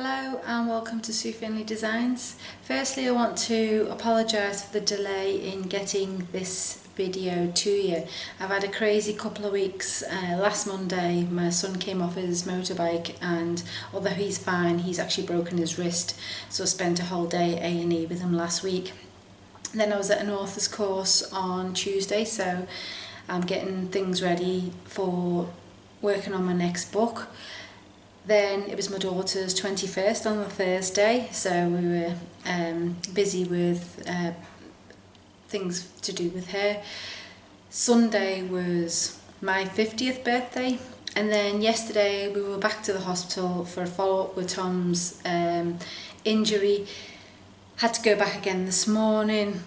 Hello and welcome to Findlay Designs. Firstly, I want to apologise for the delay in getting this video to you. I've had a crazy couple of weeks. Last Monday my son came off his motorbike, and although he's fine, he's actually broken his wrist, so I spent a whole day A&E with him last week. Then I was at an author's course on Tuesday, so I'm getting things ready for working on my next book. Then it was my daughter's 21st on the Thursday, so we were busy with things to do with her. Sunday was my 50th birthday, and then yesterday we were back to the hospital for a follow-up with Tom's injury. Had to go back again this morning,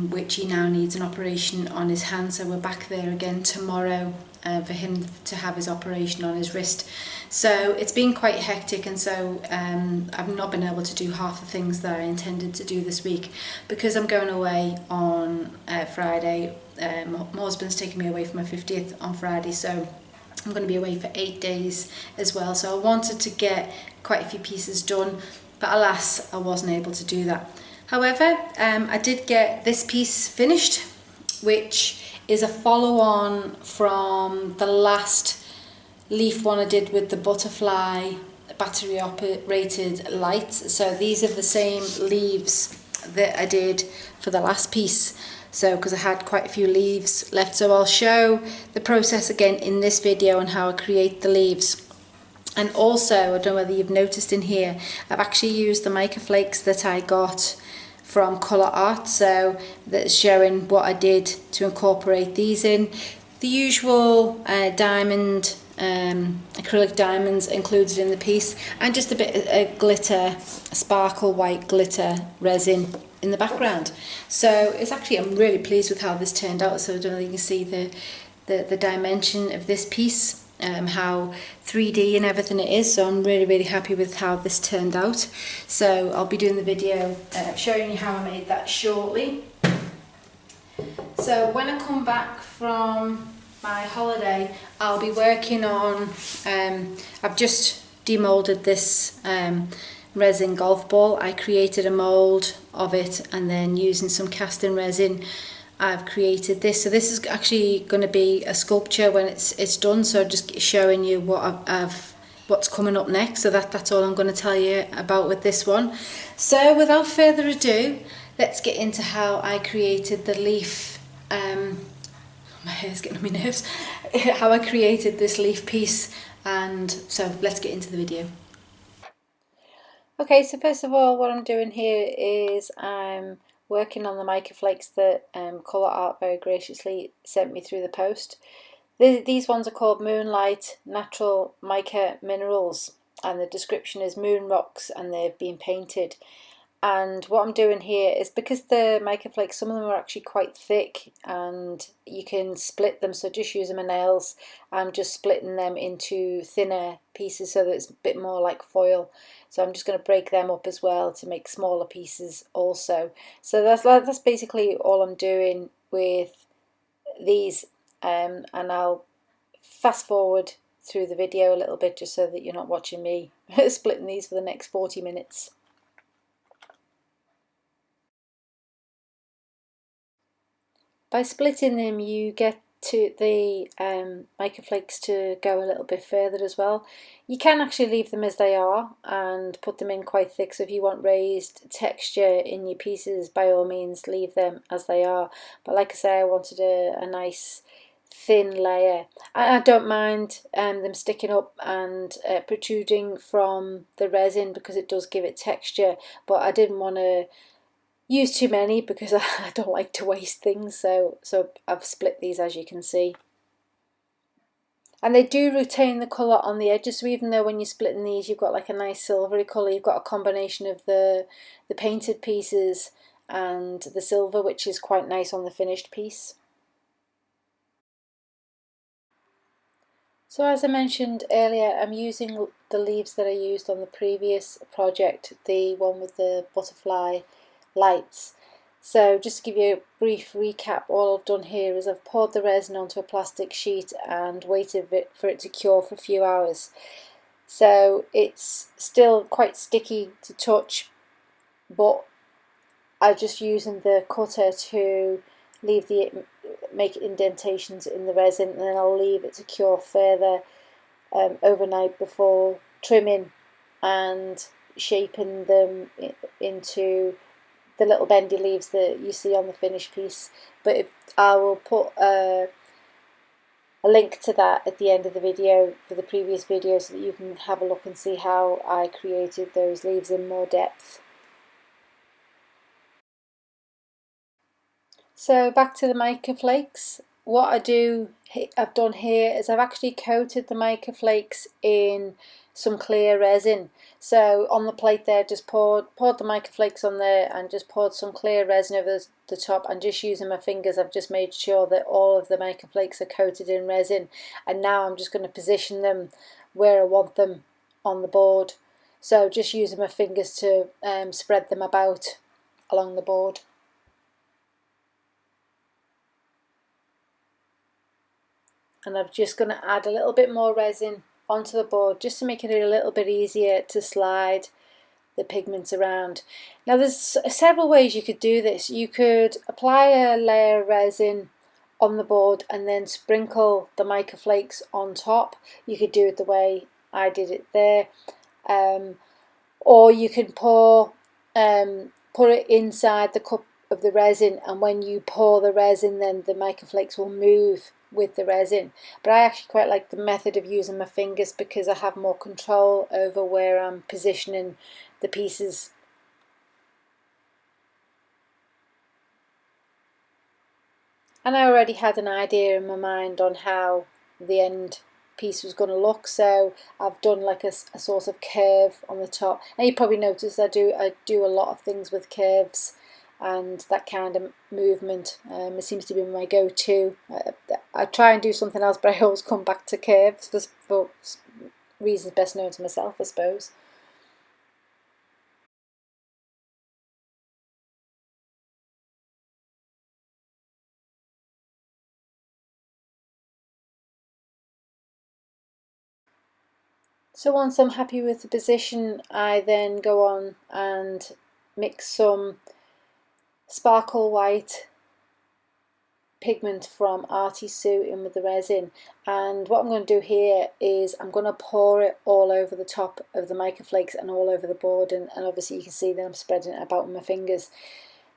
which he now needs an operation on his hand, so we're back there again tomorrow for him to have his operation on his wrist. So it's been quite hectic, and so I've not been able to do half the things that I intended to do this week because I'm going away on Friday. My husband's taking me away for my 50th on Friday, so I'm going to be away for 8 days as well. So I wanted to get quite a few pieces done, but alas, I wasn't able to do that. However, I did get this piece finished, which is a follow-on from the last leaf one I did with the butterfly battery operated lights. So these are the same leaves that I did for the last piece, so because I had quite a few leaves left. So I'll show the process again in this video and how I create the leaves. And also, I don't know whether you've noticed in here, I've actually used the mica flakes that I got from Colour Art, so that's showing what I did to incorporate these in. The usual diamond, acrylic diamonds included in the piece, and just a bit of glitter, sparkle white glitter resin in the background. So it's actually, I'm really pleased with how this turned out. So I don't know if you can see the dimension of this piece. How 3D and everything it is, so I'm really happy with how this turned out. So I'll be doing the video showing you how I made that shortly. So when I come back from my holiday, I'll be working on, I've just demolded this resin golf ball. I created a mould of it, and then using some casting resin I've created this. So this is actually going to be a sculpture when it's done, so just showing you what's coming up next. So that's all I'm going to tell you about with this one. So without further ado, let's get into how I created the leaf. My hair's getting on my nerves. How I created this leaf piece, and so let's get into the video. Okay, so first of all, what I'm doing here is I'm working on the mica flakes that Colour Art very graciously sent me through the post. These ones are called Moonlight Natural Mica Minerals, and the description is moon rocks, and they've been painted. And what I'm doing here is, because the mica flakes, some of them are actually quite thick and you can split them, so just using my nails, I'm just splitting them into thinner pieces so that it's a bit more like foil. So I'm just going to break them up as well to make smaller pieces also. So that's basically all I'm doing with these, and I'll fast forward through the video a little bit just so that you're not watching me splitting these for the next 40 minutes. By splitting them, you get to the mica flakes to go a little bit further as well. You can actually leave them as they are and put them in quite thick, so if you want raised texture in your pieces, by all means leave them as they are. But like I say, I wanted a nice thin layer. I don't mind them sticking up and protruding from the resin because it does give it texture, but I didn't want to use too many because I don't like to waste things, so I've split these, as you can see. And they do retain the colour on the edges, so even though when you're splitting these you've got like a nice silvery colour, you've got a combination of the painted pieces and the silver, which is quite nice on the finished piece. So as I mentioned earlier, I'm using the leaves that I used on the previous project, the one with the butterfly lights. So just to give you a brief recap, all I've done here is I've poured the resin onto a plastic sheet and waited for it to cure for a few hours. so it's still quite sticky to touch, but I'm just using the cutter to make indentations in the resin, and then I'll leave it to cure further overnight before trimming and shaping them into the little bendy leaves that you see on the finished piece. But I will put a link to that at the end of the video for the previous video, so that you can have a look and see how I created those leaves in more depth. So back to the mica flakes. What I've done here is I've actually coated the mica flakes in some clear resin. So on the plate there, just poured the mica flakes on there and just poured some clear resin over the top, and just using my fingers I've just made sure that all of the mica flakes are coated in resin. And now I'm just going to position them where I want them on the board. So just using my fingers to spread them about along the board. And I'm just going to add a little bit more resin onto the board just to make it a little bit easier to slide the pigments around. Now there's several ways you could do this. You could apply a layer of resin on the board and then sprinkle the mica flakes on top. You could do it the way I did it there, or you can put it inside the cup of the resin, and when you pour the resin then the mica flakes will move with the resin. But I actually quite like the method of using my fingers because I have more control over where I'm positioning the pieces. And I already had an idea in my mind on how the end piece was going to look, so I've done like a sort of curve on the top. And you probably noticed I do a lot of things with curves and that kind of movement. It seems to be my go-to. I try and do something else, but I always come back to curves for reasons best known to myself, I suppose. So once I'm happy with the position, I then go on and mix some sparkle white pigment from Artie Sue in with the resin, and what I'm going to do here is I'm going to pour it all over the top of the mica flakes and all over the board, and obviously you can see that I'm spreading it about with my fingers.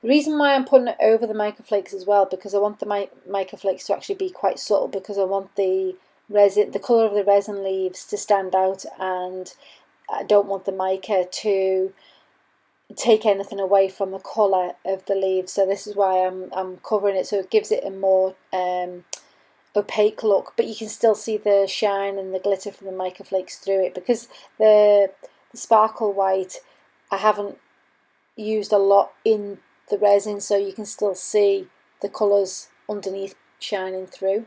The reason why I'm putting it over the mica flakes as well, because I want the mica flakes to actually be quite subtle, because I want the colour of the resin leaves to stand out, and I don't want the mica to take anything away from the colour of the leaves. So this is why I'm covering it, so it gives it a more opaque look, but you can still see the shine and the glitter from the mica flakes through it, because the sparkle white I haven't used a lot in the resin, so you can still see the colours underneath shining through.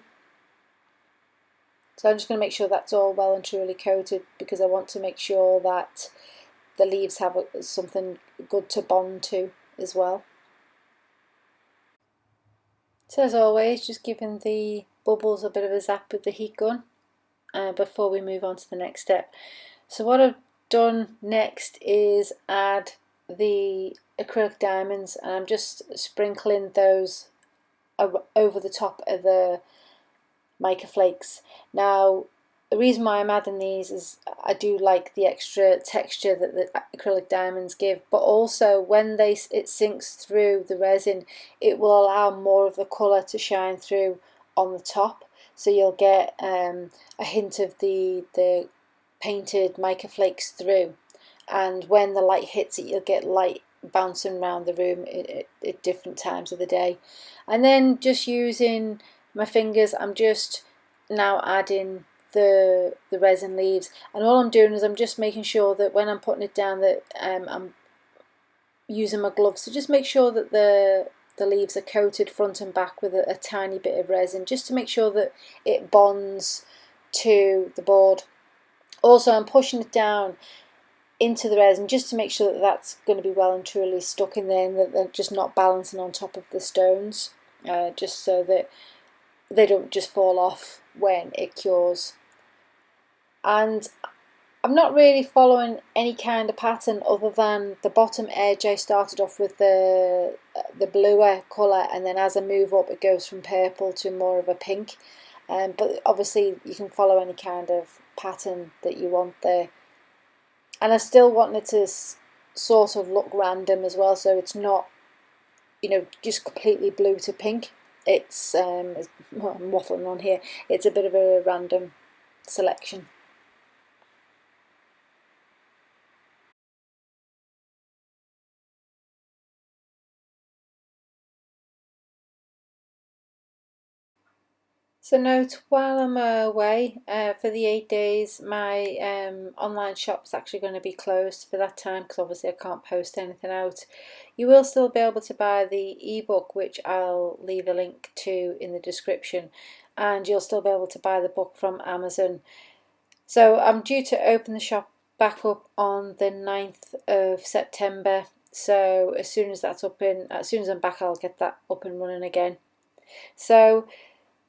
So I'm just going to make sure that's all well and truly coated, because I want to make sure that the leaves have something good to bond to as well. So as always, just giving the bubbles a bit of a zap with the heat gun before we move on to the next step. So what I've done next is add the acrylic diamonds, and I'm just sprinkling those over the top of the mica flakes. Now the reason why I'm adding these is I do like the extra texture that the acrylic diamonds give, but also when it sinks through the resin, it will allow more of the colour to shine through on the top, so you'll get a hint of the painted mica flakes through, and when the light hits it you'll get light bouncing around the room at different times of the day. And then just using my fingers, I'm just now adding the resin leaves, and all I'm doing is I'm just making sure that when I'm putting it down that I'm using my gloves to just make sure that the leaves are coated front and back with a tiny bit of resin, just to make sure that it bonds to the board. Also I'm pushing it down into the resin just to make sure that that's going to be well and truly stuck in there, and that they're just not balancing on top of the stones, just so that they don't just fall off when it cures. And I'm not really following any kind of pattern other than the bottom edge. I started off with the bluer colour, and then as I move up it goes from purple to more of a pink. But obviously you can follow any kind of pattern that you want there. And I still want it to sort of look random as well, so it's not, you know, just completely blue to pink. It's well, I'm waffling on here. It's a bit of a random selection. So note, while I'm away for the 8 days, my online shop's actually going to be closed for that time because obviously I can't post anything out. You will still be able to buy the ebook, which I'll leave a link to in the description, and you'll still be able to buy the book from Amazon. So I'm due to open the shop back up on the 9th of September. So as soon as that's up in, as soon as I'm back, I'll get that up and running again. So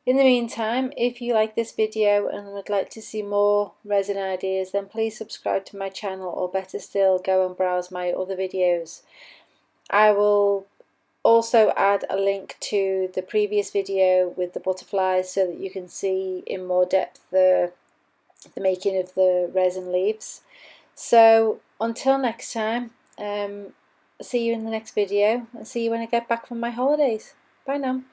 in the meantime, if you like this video and would like to see more resin ideas, then please subscribe to my channel, or better still, go and browse my other videos. I will also add a link to the previous video with the butterflies so that you can see in more depth the making of the resin leaves. So until next time, see you in the next video, and see you when I get back from my holidays. Bye now.